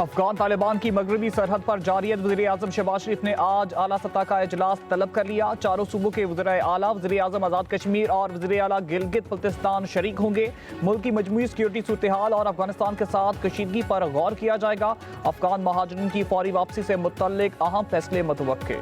अफगान तालिबान की मगरबी सरहद पर जारियत वज़ीर आज़म शहबाज शरीफ ने आज आला सतह का इजलास तलब कर लिया। चारों सूबों के वज़ीर आला, वज़ीर आज़म आज़ाद कश्मीर और वज़ीर आला गिलगित बल्तिस्तान शरीक होंगे। मुल्क की मजमूई सिक्योरिटी सूरत हाल और अफगानिस्तान के साथ कशीदगी पर गौर किया जाएगा। अफगान महाजरीन की फौरी वापसी से मुतल्लिक अहम फैसले मुतवक्के।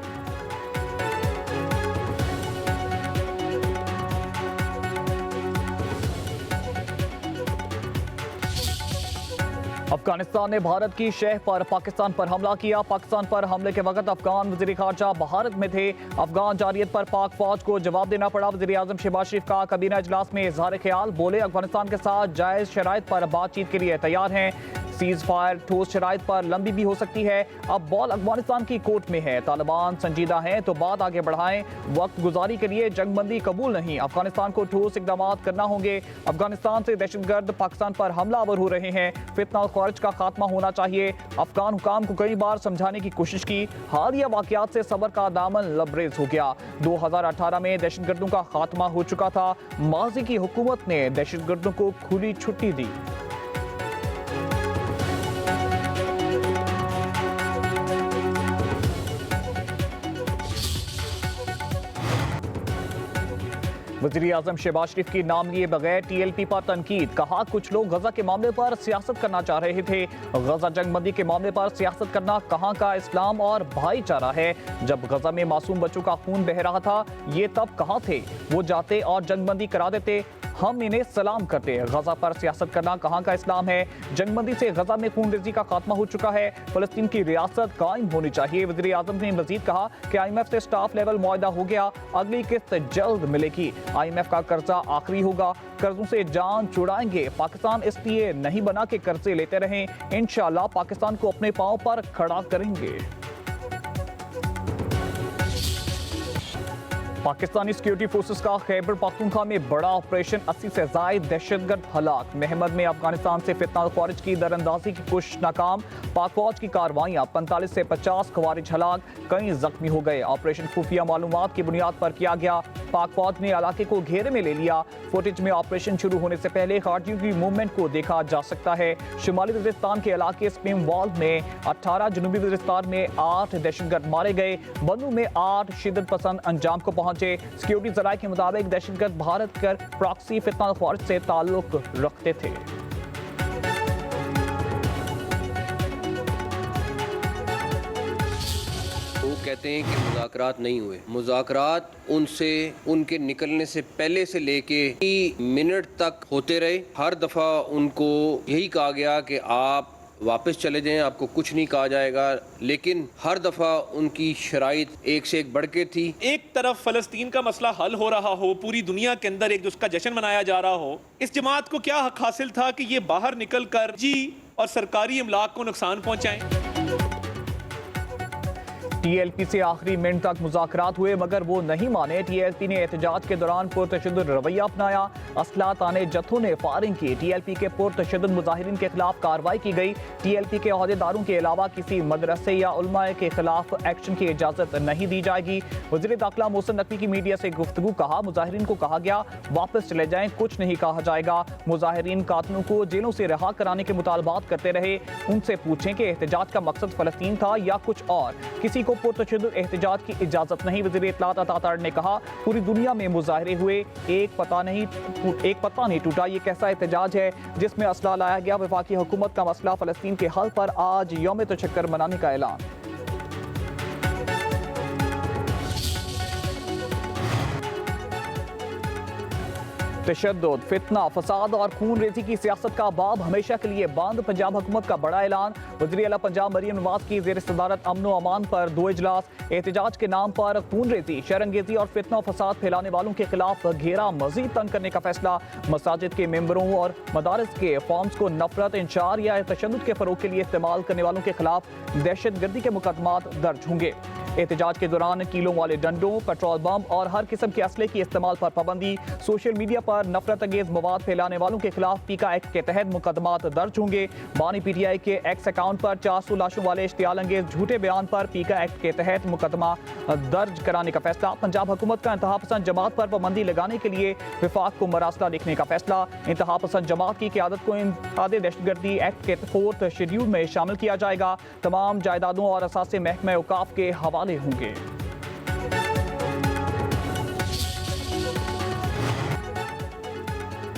अफगानिस्तान ने भारत की शह पर पाकिस्तान पर हमला किया। पाकिस्तान पर हमले के वक्त अफगान वज़ीर खारजा भारत में थे। अफगान जारियत पर पाक फौज को जवाब देना पड़ा। वज़ीर आज़म शहबाज शरीफ का कबीना इजलास में इजहार ख्याल, बोले अफगानिस्तान के साथ जायज़ शराइत पर बातचीत के लिए तैयार हैं। सीज फायर ठोस शराइत पर लंबी भी हो सकती है। अब बॉल अफगानिस्तान की कोर्ट में है। तालिबान संजीदा हैं तो बात आगे बढ़ाएं। वक्त गुजारी के लिए जंगबंदी कबूल नहीं। अफगानिस्तान को ठोस इकदाम करना होंगे। अफगानिस्तान से दहशतगर्द पाकिस्तान पर हमलावर हो रहे हैं। फितना और खौरज का खात्मा होना चाहिए। अफगान हुकाम को कई बार समझाने की कोशिश की। हालिया वाकयात से सब्र का दामन लबरेज हो गया। 2018 में दहशतगर्दों का खात्मा हो चुका था। माजी की हुकूमत ने दहशतगर्दों को खुली छुट्टी दी। वज़ीर आज़म शहबाज शरीफ की नाम लिए बगैर TLP पर तनकीद, कहा कुछ लोग गजा के मामले पर सियासत करना चाह रहे थे। गजा जंगबंदी के मामले पर सियासत करना कहाँ का इस्लाम और भाईचारा है। जब गजा में मासूम बच्चों का खून बह रहा था, ये तब कहाँ थे। वो जाते और जंगबंदी करा देते, हम इन्हें सलाम करते। गजा पर सियासत करना कहाँ का इस्लाम है। जंगबंदी से गजा में खूनरेजी का खात्मा हो चुका है। फलस्तीन की रियासत कायम होनी चाहिए। वज़ीर आज़म ने मजीद कहा कि IMF से स्टाफ लेवल मुआहदा हो गया, अगली किस्त जल्द मिलेगी। IMF का कर्जा आखिरी होगा, कर्जों से जान छुड़ाएंगे। पाकिस्तान इसलिए नहीं बना कि कर्जे लेते रहें। इंशाअल्लाह पाकिस्तान को अपने पांव पर खड़ा करेंगे। पाकिस्तानी सिक्योरिटी फोर्सेस का खैबर पख्तूनख्वा में बड़ा ऑपरेशन, 80 से जायद दहशतगर्द हलाक। महमद में अफगानिस्तान से फितना खवारिज की दरअंदाजी की कोशिश नाकाम। पाक फौज की कार्रवाइयां, 45 से 50 खवारिज हलाक, कई जख्मी हो गए। ऑपरेशन खुफिया मालूमात की बुनियाद पर किया गया। पाक फौज ने इलाके को घेरे में ले लिया। फुटेज में ऑपरेशन शुरू होने से पहले खारजियों की मूवमेंट को देखा जा सकता है। शुमाली वज़ीरिस्तान के इलाके स्पीम वॉल में 18, जनूबी वज़ीरिस्तान में 8 दहशतगर्द मारे गए। बन्नू में 8 शिद्दत पसंद अंजाम को पहुंचे। सिक्योरिटी जराये के मुताबिक दहशतगर्द भारत कर प्रॉक्सी फितना खौरिज से ताल्लुक रखते थे। वो कहते हैं कि मुज़ाकरात नहीं हुए। मुज़ाकरात उनसे उनके निकलने से पहले से लेके मिनट तक होते रहे। हर दफ़ा उनको यही कहा गया कि आप वापस चले जाएं, आपको कुछ नहीं कहा जाएगा, लेकिन हर दफ़ा उनकी शराइत एक से एक बढ़ के थी। एक तरफ फ़लस्तीन का मसला हल हो रहा हो, पूरी दुनिया के अंदर एक उसका जश्न मनाया जा रहा हो, इस जमात को क्या हक हासिल था कि ये बाहर निकल कर जी और सरकारी इमलाक को नुकसान पहुँचाएँ। TLP से आखिरी मिनट तक मुज़ाकरात हुए मगर वो नहीं माने। TLP ने एहतजाज के दौरान पुरतशद्दुद रवैया अपनाया। असला ताने जत्थों ने फायरिंग की। TLP के पुरतशद्दुद मुजाहिरीन के खिलाफ कार्रवाई की गई। TLP के अहदेदारों के अलावा किसी मदरसे या उलमाए के खिलाफ एक्शन की इजाज़त नहीं दी जाएगी। वज़ीर दाखिला मोहसिन नकवी की मीडिया से गुफ्तगू, कहा मुजाहिरीन को कहा गया वापस चले जाएं, कुछ नहीं कहा जाएगा। मुजाहिरीन कातलों को जेलों से रिहा कराने के मुतालबात करते रहे। उनसे पूछें कि एहतजाज का मकसद फ़लस्तीन था या कुछ और। किसी को पुरतशद्दुद एहतजाज की इजाजत नहीं। वज़ीर इत्तलात अता तार ने कहा पूरी दुनिया में मुजाहरे हुए, एक पता नहीं टूटा। ये कैसा एहतजाज है जिसमें असला लाया गया। वफाकी हुकूमत का मसला फ़लस्तीन के हल पर आज यौम तशक्कुर मनाने का ऐलान। तशद्दुद, फितना, फसाद और खून रेजी की सियासत का बाब हमेशा के लिए बंद। पंजाब हुकूमत का बड़ा ऐलान। वज़ीर आला पंजाब मरियम नवाज की ज़ेर सदारत अमन व अमान पर 2 इजलास। एहतजाज के नाम पर खून रेजी, शरंगेजी और फितना व फसाद फैलाने वालों के खिलाफ घेरा मजीद तंग करने का फैसला। मसाजिद के मेंबरों और मदारस के फॉर्म्स को नफरत, इंशार या तशद्दुद के फरोग के लिए इस्तेमाल करने वालों के खिलाफ दहशत गर्दी के मुकदमात दर्ज होंगे। एहतजाज के दौरान कीलों वाले डंडों, पेट्रोल बम और हर किस्म के असले के इस्तेमाल पर पाबंदी। सोशल मीडिया पर नफरत अंगेज मवाद फैलाने वालों के खिलाफ पीका एक्ट के तहत मुकदमात दर्ज होंगे। बानी PTI के एक्स अकाउंट पर 400 लाशों वाले इश्तियाल अंगेज झूठे बयान पर पीका एक्ट के तहत मुकदमा दर्ज कराने का फैसला। पंजाब हुकूमत का इंतहा पसंद जमात पर पाबंदी लगाने के लिए विफाक को मरासला लिखने का फैसला। इंतहा पसंद जमात की क़यादत को इंतहादे दहशतगर्दी एक्ट के 4th शेड्यूल में शामिल किया जाएगा। तमाम जायदादों और असासे महकमा औकाफ के हवाले होंगे।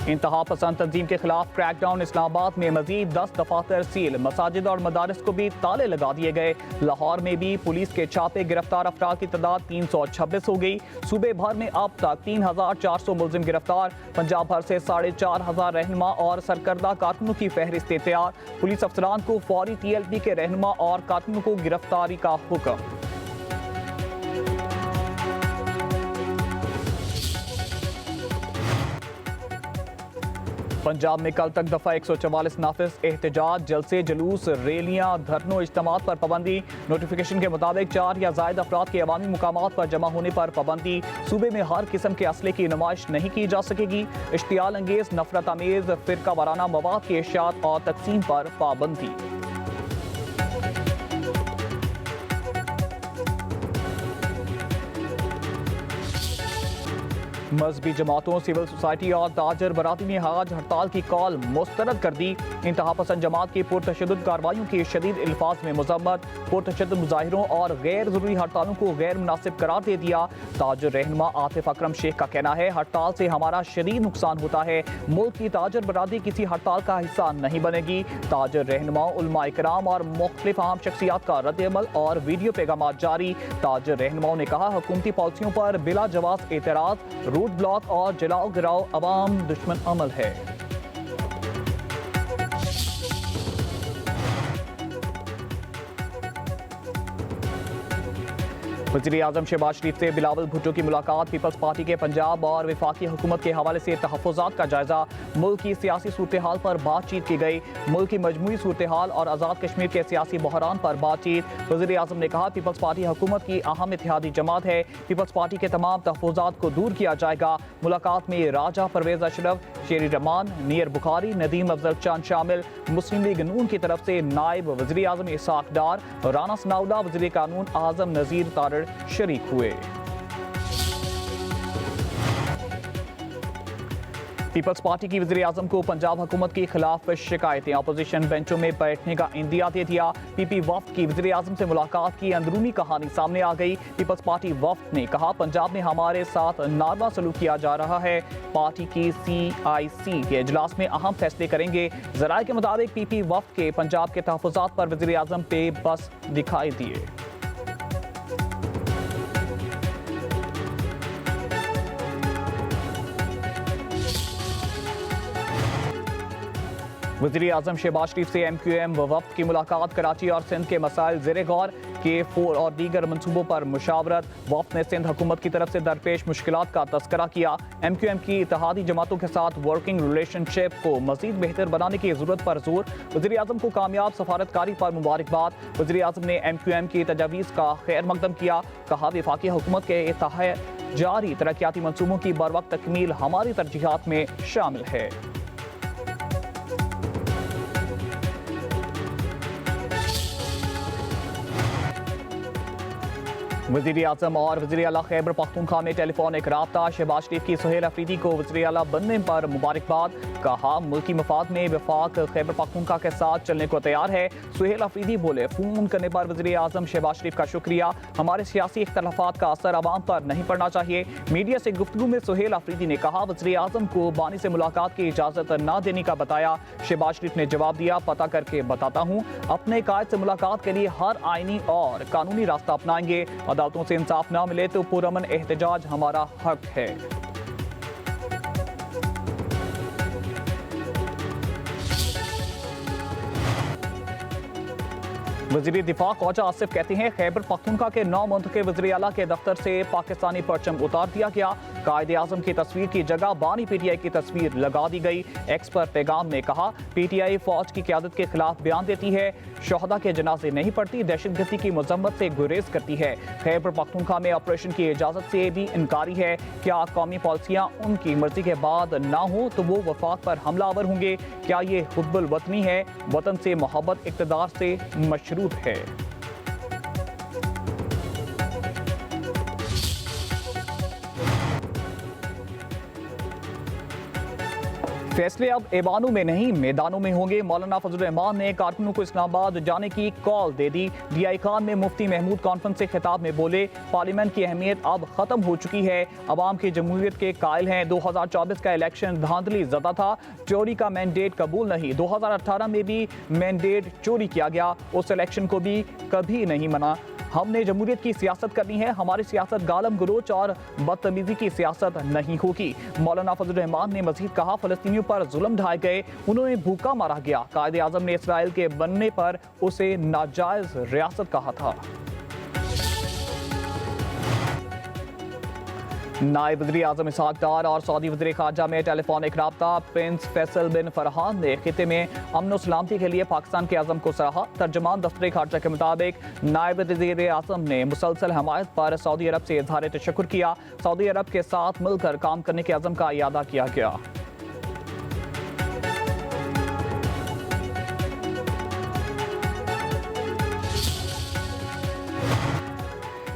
इंतहा पसंद तंजीम के खिलाफ क्रैकडाउन। इस्लामाबाद में मजीद 10 दफातर सील, मसाजिद और मदारिस को भी ताले लगा दिए गए। लाहौर में भी पुलिस के छापे, गिरफ्तार अफराद की तादाद 326 हो गई। सूबे भर में अब तक 3400 मुलजिम गिरफ्तार। पंजाब भर से 4500 रहनुमा और सरकर्दा कारकुनों की फहरिस्त तैयार। पुलिस अफसरान को फौरी TLP के रहनुमा और कारकुनों को गिरफ्तारी का हुक्म। पंजाब में कल तक दफा 144 नाफिज। एहतजाज, जलसे, जुलूस, रैलियां, धरनों, इज्तिमात पर पाबंदी। नोटिफिकेशन के मुताबिक 4 या ज़ायद अफराद के अवामी मुकामात पर जमा होने पर पाबंदी। सूबे में हर किस्म के असले की नुमाइश नहीं की जा सकेगी। इश्तियाल अंगेज, नफरत आमेज, फिरका वाराना मवाद की इशात और तकसीम पर पाबंदी। मजहबी जमातों, सिविल सोसाइटी और ताजर बराती ने आज हड़ताल की कॉल मुस्तरद कर दी। इंतहा पसंद जमात की पुरतशद्दुद कार्रवाइयों की शदीद अल्फाज में मजम्मत। पुरतशद्दुद मुजाहिरों और गैर जरूरी हड़तालों को गैर मुनासिब करार दे दिया। ताजर रहनुमा आतिफ अकरम शेख का कहना है, हड़ताल से हमारा शदीद नुकसान होता है। मुल्क की ताजर बरादरी किसी हड़ताल का हिस्सा नहीं बनेगी। ताजर रहनुमा, उलमा इकराम और मुख्तलिफ अहम शख्सियात का रद्द-ए-अमल और वीडियो पैगाम जारी। ताजर रहनुमाओं ने कहा, हुकूमती पॉलिसियों पर बिला जवाब एतराज, रूट ब्लॉक और जलाओ गिराओ अवाम दुश्मन अमल है। वज़ीर आज़म शहबाज शरीफ से बिलावल भुट्टो की मुलाकात। पीपल्स पार्टी के पंजाब और वफाकी हुकूमत के हवाले से तहफ़्फ़ुज़ात का जायजा। मुल्क की सियासी सूरत हाल पर बातचीत की गई। मुल्क की मजमूई सूरत हाल और आज़ाद कश्मीर के सियासी बहरान पर बातचीत। वज़ीर आज़म ने कहा, पीपल्स पार्टी हुकूमत की अहम इत्तेहादी जमात है। पीपल्स पार्टी के तमाम तहफ़्फ़ुज़ात को दूर किया जाएगा। मुलाकात में राजा परवेज़ अशरफ, शेरी रहमान, नीर बुखारी, नदीम अफजल चांद शामिल। मुस्लिम लीग नून की तरफ से नायब वज़ीर आज़म इसाक डार, राना सनाउल्लाह, वज़ीर कानून आज़म नज़ीर तारड़ शरीक हुए। पीपल्स पार्टी की वज़ीर आज़म को पंजाब हुकूमत के खिलाफ शिकायतें। अपोजिशन बेंचों में बैठने का इंदिया दे दिया। PP वफ्द की वज़ीर आज़म से मुलाकात की अंदरूनी कहानी सामने आ गई। पीपल्स पार्टी वफ्द ने कहा, पंजाब में हमारे साथ नारवा सलूक किया जा रहा है। पार्टी की CIC के इजलास में अहम फैसले करेंगे। ज़राए के मुताबिक PP वफ्द के पंजाब के तहफ़्फ़ुज़ात पर वज़ीर आज़म पे बस दिखाई दिए। वज़ीर आज़म शहबाज शरीफ से MQM वफ्द की मुलाकात। कराची और सिंध के मसाइल ज़ेरे गौर। K4 और दीगर मनसूबों पर मुशावरत। वफ्द ने सिंध हुकूमत की तरफ से दरपेश मुश्किलात का तज़किरा किया। MQM की इत्तेहादी जमातों के साथ वर्किंग रिलेशनशिप को मज़ीद बेहतर बनाने की ज़रूरत पर जोर। वज़ीर आज़म को कामयाब सफारतकारी पर मुबारकबाद। वज़ीर आज़म ने MQM की तजावीज़ का खैर मकदम किया। कहा, वफाकी हुकूमत के तहत जारी तरक्याती मनसूबों की बरवक्त तकमील हमारी तरजीहात में शामिल है। वज़ीर आज़म और वज़ीर आला खैबर पख्तूनख्वा में टेलीफोनिक राब्ता। शहबाज शरीफ की सुहेल अफरीदी को वज़ीर आला बनने पर मुबारकबाद। कहा, मुल्की मफाद में वफाक खैबर पख्तूनख्वा के साथ चलने को तैयार है। सुहेल अफरीदी बोले, फ़ोन करने पर वज़ीर आज़म शहबाज शरीफ का शुक्रिया। हमारे सियासी इख्तलाफात का असर आवाम पर नहीं पड़ना चाहिए। मीडिया से गुफ्तगू में सुहेल अफरीदी ने कहा, वज़ीर आज़म को बानी से मुलाकात की इजाज़त न देने का बताया। शहबाज शरीफ ने जवाब दिया, पता करके बताता हूँ। अपने कायद से मुलाकात के लिए हर आईनी और कानूनी रास्ता अपनाएंगे। अदालतों से इंसाफ न मिले तो पुरअमन एहतजाज हमारा हक है। वज़ीर दिफा ख्वाजा आसिफ कहते हैं खैबर पख्तूनख्वा के 9 मुंतखब वज़ीर आला के दफ्तर से पाकिस्तानी परचम उतार दिया गया। कायदे आज़म की तस्वीर की जगह बानी PTI की तस्वीर लगा दी गई। एक्स पर पैगाम में कहा PTI फौज की क़यादत के खिलाफ बयान देती है, शहदा के जनाजे नहीं पढ़ती, दहशतगर्दी की मजम्मत से गुरेज करती है। खैबर पख्तूनख्वा में ऑपरेशन की इजाज़त से भी इनकारी है। क्या कौमी पॉलिसियाँ उनकी मर्जी के बाद ना हो तो वो वफाक पर हमलावर होंगे? क्या ये हुब्बुल वतनी है? वतन से मोहब्बत इक़्तिदार से मशरूत है। फैसले अब ऐवानों में नहीं मैदानों में होंगे। मौलाना फजल रहमान ने कारकुनों को इस्लामाबाद जाने की कॉल दे दी। DI खान में मुफ्ती महमूद कॉन्फ्रेंस से खिताब में बोले पार्लियामेंट की अहमियत अब खत्म हो चुकी है, अवाम की जमहूरियत के कायल हैं। 2024 का इलेक्शन धांधली ज़दा था, चोरी का मैंडेट कबूल नहीं। 2018 में भी मैंडेट चोरी किया गया, उस इलेक्शन को भी कभी नहीं मना। हमने जमहूरियत की सियासत करनी है, हमारी सियासत गालम गलोच और बदतमीजी की सियासत नहीं होगी। मौलाना फजल रहमान ने मजीद कहा फ़लस्तीनियों पर जुल्म ढाए गए, उन्होंने भूखा मारा गया। कायदे आज़म ने इसराइल के बनने पर उसे नाजायज रियासत कहा था। नायब वज़ीर आज़म इसहाक डार और सऊदी वज़ीर ख़ारजा में टेलीफोनिक राब्ता। प्रिंस फैसल बिन फरहान ने खिते में अमन सलामती के लिए पाकिस्तान के अज़म को सराहा। तर्जमान दफ्तर ख़ारजा के मुताबिक नायब वज़ीर आज़म ने मुसलसल हमायत पर सऊदी अरब से इज़हार तशक्कुर किया। सऊदी अरब के साथ मिलकर काम करने के अज़म का इयादा किया गया।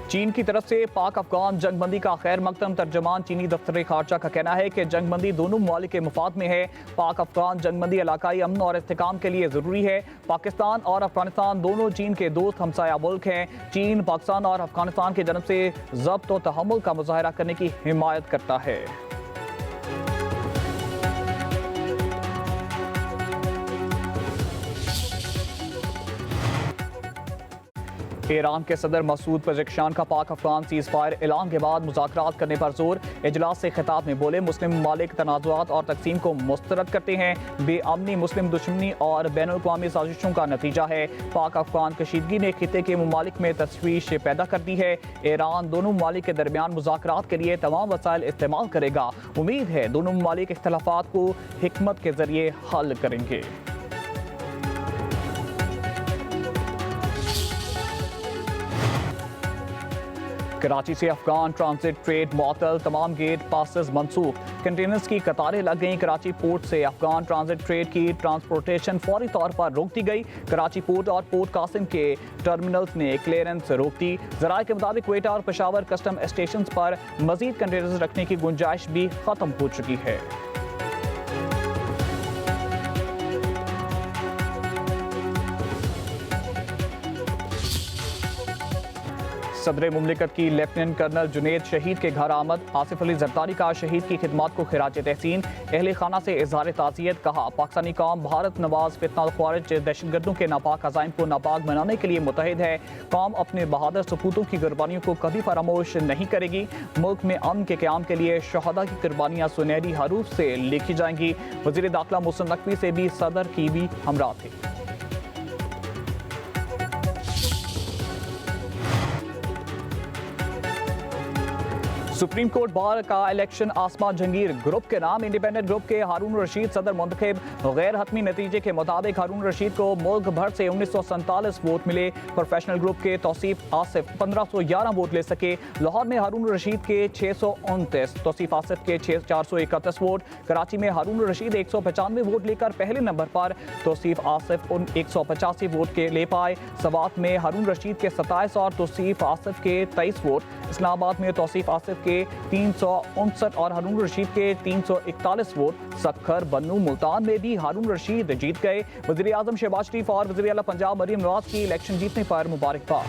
चीन की तरफ से पाक अफगान जंगबंदी का खैर मकदम। तर्जमान चीनी दफ्तर ख़ारजा का कहना है कि जंगबंदी दोनों ममालिक के मफाद में है। पाक अफगान जंगबंदी इलाकाई अमन और इस्तेहकाम के लिए ज़रूरी है। पाकिस्तान और अफगानिस्तान दोनों चीन के दोस्त हमसाया मुल्क हैं। चीन पाकिस्तान और अफगानिस्तान की जानब से ज़ब्त व तहम्मुल का मुज़ाहरा करने की हिमायत करता है। ईरान के सदर मसूद पेज़ेश्कियान का पाक अफगान सीज़ फायर ऐलान के बाद मुज़ाकरात करने पर जोर। इजलास से खिताब में बोले मुस्लिम ममालिक तनाज़ुआत और तकसीम को मुस्तरद करते हैं। बेअमनी मुस्लिम दुश्मनी और बैनुल-अक़वामी साजिशों का नतीजा है। पाक अफगान कशीदगी ने खिते के ममालिक में तशवीश पैदा कर दी है। ईरान दोनों ममालिक के दरमियान मुज़ाकरात के लिए तमाम वसाइल इस्तेमाल करेगा। उम्मीद है दोनों ममालिक इख्तिलाफ़ात को हिकमत के जरिए हल करेंगे। कराची से अफगान ट्रांजिट ट्रेड मअतल, तमाम गेट पासेस मनसूख। कंटेनर्स की कतारें लग गईं। कराची पोर्ट से अफगान ट्रांजिट ट्रेड की ट्रांसपोर्टेशन फौरी तौर पर रोक दी गई। कराची पोर्ट और पोर्ट कासिम के टर्मिनल्स ने क्लियरेंस रोक दी। ज़राए के मुताबिक क्वेटा और पेशावर कस्टम स्टेशन पर मजीद कंटेनर्स रखने की गुंजाइश भी खत्म हो चुकी है। सदर मुमलिकत की लेफ्टिनेंट कर्नल जुनेद शहीद के घर आमद। आसिफ अली जरदारी का शहीद की खिदमात को खिराज तहसीन। अहले खाना से इजहार ताज़ियत। कहा पाकिस्तानी कौम भारत नवाज फितना ख्वारिज दहशतगर्दों के नापाक अज़ाइम को नापाक बनाने के लिए मुतहिद है। कौम अपने बहादुर सपूतों की कुर्बानियों को कभी फरामोश नहीं करेगी। मुल्क में अमन के क़याम के लिए शहदा की कुर्बानियाँ सुनहरी हरूफ से लिखी जाएंगी। वज़ीर दाखिला मोहसिन नकवी से भी सदर की भी हमरा थे। सुप्रीम कोर्ट बार का इलेक्शन आसमा जंगीर ग्रुप के नाम। इंडिपेंडेंट ग्रुप के हारून रशीद सदर मुंतखब। गैर हतमी नतीजे के मुताबिक हारून रशीद को मुल्क भर से 1947 वोट मिले। प्रोफेशनल ग्रुप के तौसीफ आसिफ 1511 वोट ले सके। लाहौर में हारून रशीद के 629, तौसीफ आसिफ के 431 वोट। कराची में हारून रशीद 195 वोट लेकर पहले नंबर पर, तौसीफ आसिफ 185 वोट के ले पाए। सवात में हारून रशीद के 27 और तौसीफ आसिफ के 23 वोट। इस्लामाबाद में तौसीफ आसिफ के 359 और हारून रशीद के 341 वोट। सक्खर, बन्नू, मुल्तान में भी हारून रशीद जीत गए। वज़ीर आज़म शहबाज शरीफ और वज़ीर आला पंजाब मरीम नवाज की इलेक्शन जीतने पर मुबारकबाद।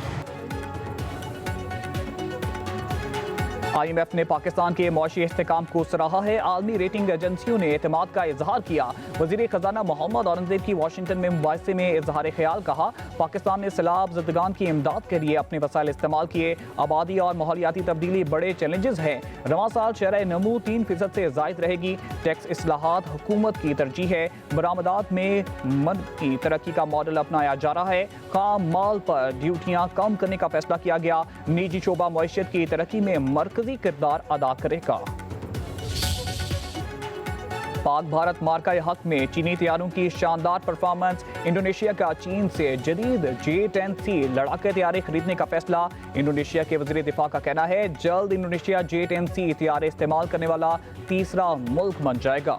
IMF ने पाकिस्तान के मौशी इस्तेकाम को सराहा है। आलमी रेटिंग एजेंसियों ने एतमाद का इजहार किया। वजीर खजाना मोहम्मद औरंगजेब की वाशिंगटन में मुबाहिसे में इजहार ख्याल। कहा पाकिस्तान ने सैलाब ज़दगान की इमदाद के लिए अपने वसाइल इस्तेमाल किए। आबादी और माहौलियाती तब्दीली बड़े चैलेंजेस हैं। रवां साल शरह नमू 3% से जायद रहेगी। टैक्स इस्लाहात हुकूमत की तरजीह है। बरामदात में मद की तरक्की का मॉडल अपनाया जा रहा है। खाम माल पर ड्यूटियां कम करने का फैसला किया गया। निजी शोबा मईशत की तरक्की में मरकजी किरदार अदा करेगा। पाक भारत मार्का हक में चीनी तैयारों की शानदार परफॉर्मेंस। इंडोनेशिया का चीन से जदीद J-10C लड़ाके तैयारे खरीदने का फैसला। इंडोनेशिया के वज़ीर दिफा का कहना है जल्द इंडोनेशिया J-10C तैयारे इस्तेमाल करने वाला तीसरा मुल्क बन जाएगा।